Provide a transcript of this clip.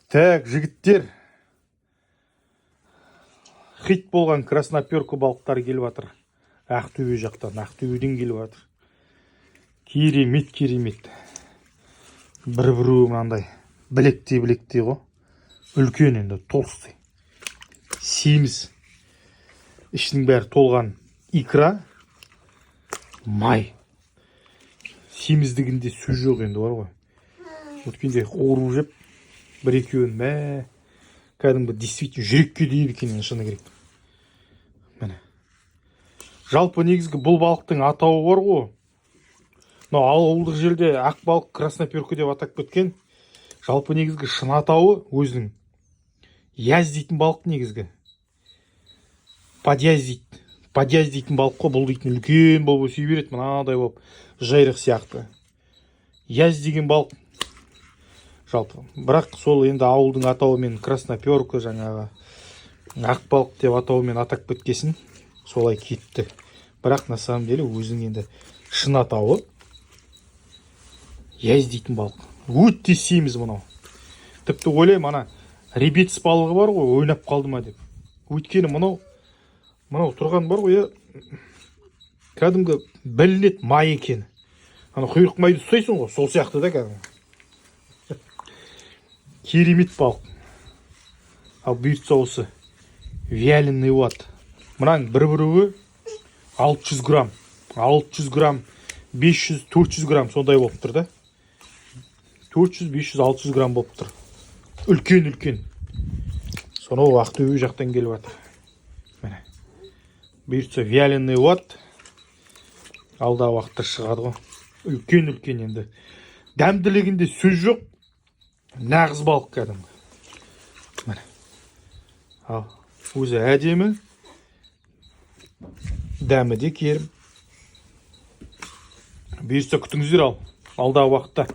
Так, жігіттер, хит болған красноперка балықтар келіп жатыр. Ақтөбе жақтан, Ақтөбеден келіп жатыр. Керемет, керемет. Бір-біреуі мынандай білекте ғой. Үлкен енді, толстой. Семіз. Ішінің бәрі толған икра. Май. Семіздігінде сөз жоқ енді бар ғой. Өткенде қуырып жеп, бір-екеуін кәдімгі действительно жүрекке дейді екен шыны керек. Міне. Жалпы негізгі бұл балықтың атауы бар ғой. Ауылдық жерде ақ балық красноперка деп атап кеткен. Жалпы негізгі шын атауы өзінің яз дейтін балық негізгі. Подяз дейді. Подяз дейтін балық қой, бұл дейтін үлкен болып өсе береді, мынадай болып жайрық сияқты. Яз деген балық жалпы. Бірақ сол енді ауылдың атауымен красноперка жаңағы ақ балық деп атауымен атап кеткесін солай кетті. Бірақ на самом деле өзінің енді шын атауы яз дейтін балық. Өте семіз мынау. Тіпті ойлаймын, ана ребец балығы бар ғой, ойнап қалды ма деп. Өйткені мынау тұрған бар ғой, кәдімгі білінет май екен. Ана құйрық майды ұстайсың ғой, сол сияқты да кәдімгі. Керемет балық. Ал бұйыртса осы вяленый уат. Мұнаң бір-біруі 600 грамм. 600 грамм, 500, 400 грамм сондай болып тұр да. 400, 500, 600 грамм болып тұр. Үлкен. Сонау Ақтөбе жақтан келіп жатыр. Міне. Бұйыртса вяленый уат. Алдағы уақытта шығады ғой. Үлкен енді. Дәмділігінде сөз жоқ. Нағыз балық кәдімгі. Міне. Ал, өзі әдемі. Дәмі де керім. Бұйыртса күтіңіздер ал. Алдағы уақытта.